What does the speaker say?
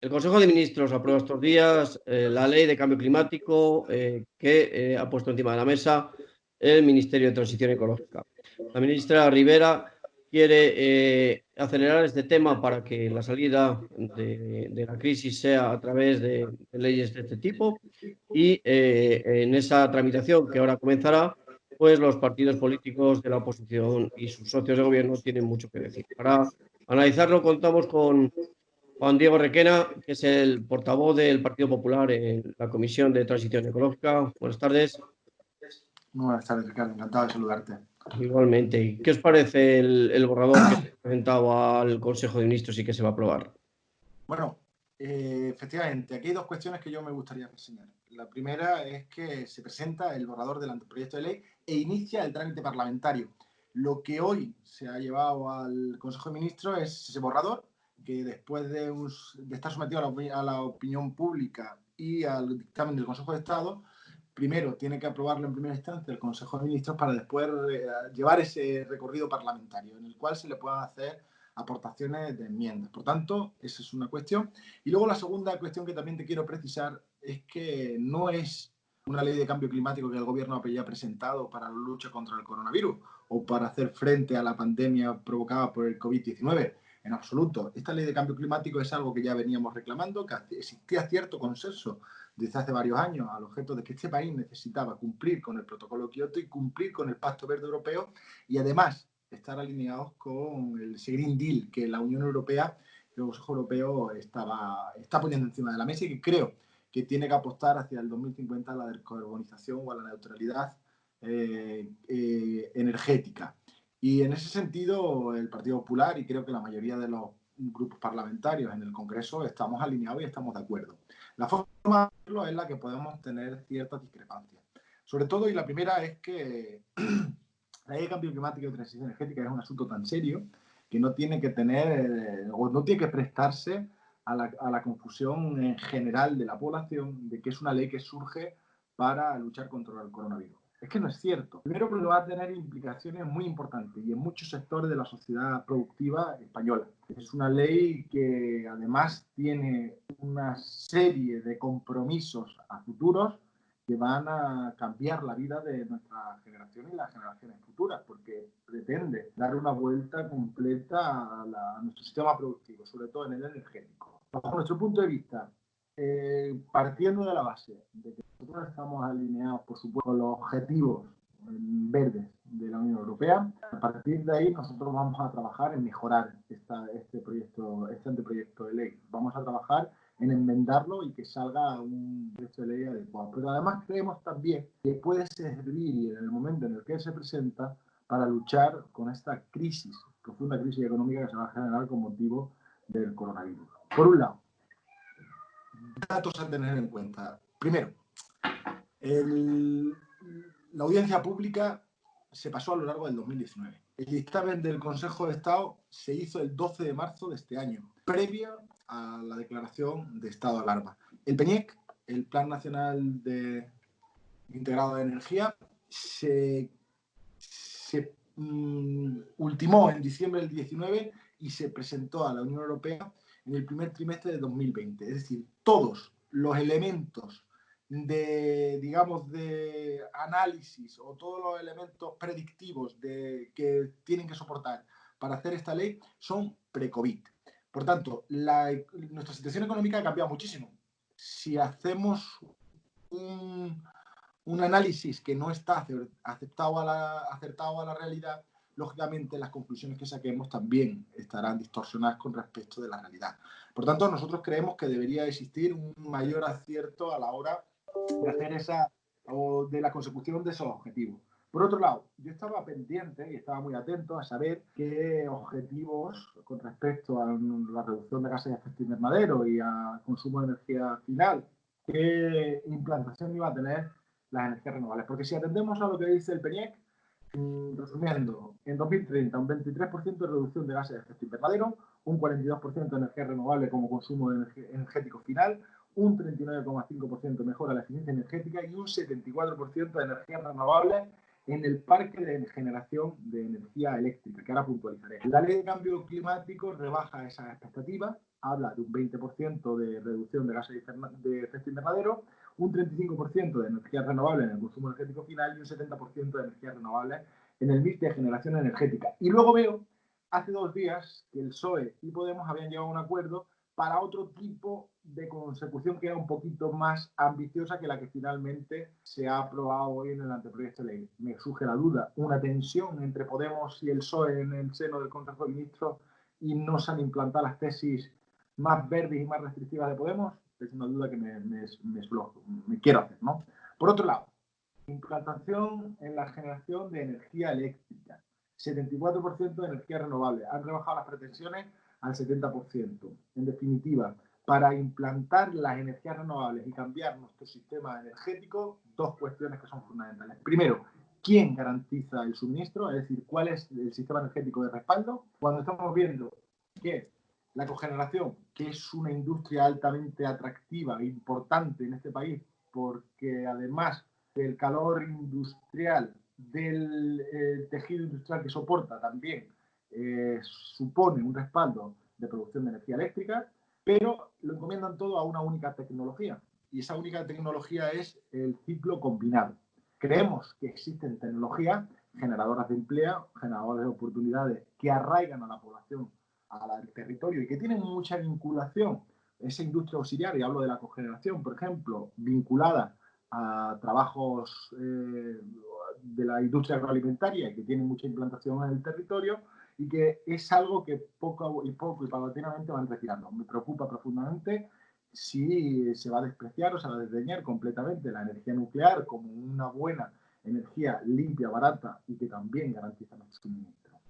El Consejo de Ministros aprueba estos días la ley de cambio climático que ha puesto encima de la mesa el Ministerio de Transición Ecológica. La ministra Rivera quiere acelerar este tema para que la salida de la crisis sea a través de leyes de este tipo y en esa tramitación que ahora comenzará, pues los partidos políticos de la oposición y sus socios de gobierno tienen mucho que decir. Para analizarlo contamos con Juan Diego Requena, que es el portavoz del Partido Popular en la Comisión de Transición Ecológica. Buenas tardes. Muy buenas tardes, Ricardo. Encantado de saludarte. Igualmente. ¿Y qué os parece el borrador que se ha presentado al Consejo de Ministros y que se va a aprobar? Bueno, efectivamente, aquí hay dos cuestiones que yo me gustaría reseñar. La primera es que se presenta el borrador del anteproyecto de ley e inicia el trámite parlamentario. Lo que hoy se ha llevado al Consejo de Ministros es ese borrador, que después de estar sometido a la opinión pública y al dictamen del Consejo de Estado, primero tiene que aprobarlo en primera instancia el Consejo de Ministros para después llevar ese recorrido parlamentario en el cual se le puedan hacer aportaciones de enmiendas. Por tanto, esa es una cuestión. Y luego la segunda cuestión que también te quiero precisar es que no es una ley de cambio climático que el gobierno haya presentado para la lucha contra el coronavirus o para hacer frente a la pandemia provocada por el COVID-19. En absoluto. Esta ley de cambio climático es algo que ya veníamos reclamando, que existía cierto consenso desde hace varios años al objeto de que este país necesitaba cumplir con el protocolo Kioto y cumplir con el Pacto Verde Europeo y además estar alineados con el Green Deal que la Unión Europea, el Consejo Europeo está poniendo encima de la mesa y que creo que tiene que apostar hacia el 2050 a la descarbonización o a la neutralidad energética. Y en ese sentido, el Partido Popular y creo que la mayoría de los grupos parlamentarios en el Congreso estamos alineados y estamos de acuerdo. La forma de hacerlo es la que podemos tener ciertas discrepancias. Sobre todo, y la primera es que la ley de cambio climático y transición energética es un asunto tan serio que no tiene que tener o no tiene que prestarse a la confusión en general de la población de que es una ley que surge para luchar contra el coronavirus. Es que no es cierto. Primero porque va a tener implicaciones muy importantes y en muchos sectores de la sociedad productiva española. Es una ley que además tiene una serie de compromisos a futuros que van a cambiar la vida de nuestra generación y las generaciones futuras, porque pretende dar una vuelta completa a nuestro sistema productivo, sobre todo en el energético. Bajo nuestro punto de vista, partiendo de la base de que nosotros estamos alineados, por supuesto, con los objetivos verdes de la Unión Europea, a partir de ahí nosotros vamos a trabajar en mejorar este anteproyecto de ley. Vamos a trabajar en enmendarlo y que salga un proyecto de ley adecuado. Pero además creemos también que puede servir en el momento en el que se presenta para luchar con esta crisis, profunda crisis económica que se va a generar con motivo del coronavirus. Por un lado, datos a tener en cuenta. Primero, la audiencia pública se pasó a lo largo del 2019. El dictamen del Consejo de Estado se hizo el 12 de marzo de este año, previo a la declaración de estado de alarma. El PNIEC, el Plan Nacional Integrado de Energía, se ultimó en diciembre del 19 y se presentó a la Unión Europea en el primer trimestre de 2020. Es decir, todos los elementos de análisis o todos los elementos predictivos que tienen que soportar para hacer esta ley son pre-COVID. Por tanto, nuestra situación económica ha cambiado muchísimo. Si hacemos un análisis que no está acertado a la realidad, lógicamente las conclusiones que saquemos también estarán distorsionadas con respecto de la realidad. Por tanto, nosotros creemos que debería existir un mayor acierto a la hora de hacer de la consecución de esos objetivos. Por otro lado, yo estaba pendiente y estaba muy atento a saber qué objetivos con respecto a la reducción de gases de efecto invernadero y al consumo de energía final, qué implantación iba a tener las energías renovables. Porque si atendemos a lo que dice el PNIEC, resumiendo, en 2030 un 23% de reducción de gases de efecto invernadero, un 42% de energía renovable como consumo energético final, un 39,5% mejora la eficiencia energética y un 74% de energías renovables en el parque de generación de energía eléctrica, que ahora puntualizaré. La ley de cambio climático rebaja esas expectativas, habla de un 20% de reducción de gases de efecto invernadero, un 35% de energía renovable en el consumo energético final y un 70% de energía renovable en el mix de generación energética. Y luego veo, hace 2 días, que el PSOE y Podemos habían llegado a un acuerdo para otro tipo de consecución que era un poquito más ambiciosa que la que finalmente se ha aprobado hoy en el anteproyecto de ley. Me surge la duda, una tensión entre Podemos y el PSOE en el seno del Consejo de Ministros y no se han implantado las tesis más verdes y más restrictivas de Podemos. Es una duda que me quiero hacer, ¿no? Por otro lado, implantación en la generación de energía eléctrica. 74% de energía renovable. Han rebajado las pretensiones al 70%. En definitiva, para implantar las energías renovables y cambiar nuestro sistema energético, 2 cuestiones que son fundamentales. Primero, ¿quién garantiza el suministro? Es decir, ¿cuál es el sistema energético de respaldo? Cuando estamos viendo que la cogeneración, que es una industria altamente atractiva e importante en este país, porque además del calor industrial, del tejido industrial que soporta también, supone un respaldo de producción de energía eléctrica, pero lo encomiendan todo a una única tecnología. Y esa única tecnología es el ciclo combinado. Creemos que existen tecnologías generadoras de empleo, generadoras de oportunidades que arraigan a la población, al territorio y que tienen mucha vinculación. Esa industria auxiliar, y hablo de la cogeneración, por ejemplo, vinculada a trabajos de la industria agroalimentaria y que tienen mucha implantación en el territorio y que es algo que poco y paulatinamente van retirando. Me preocupa profundamente si se va a despreciar o se va a desdeñar completamente la energía nuclear como una buena energía limpia, barata y que también garantiza nuestro suministro.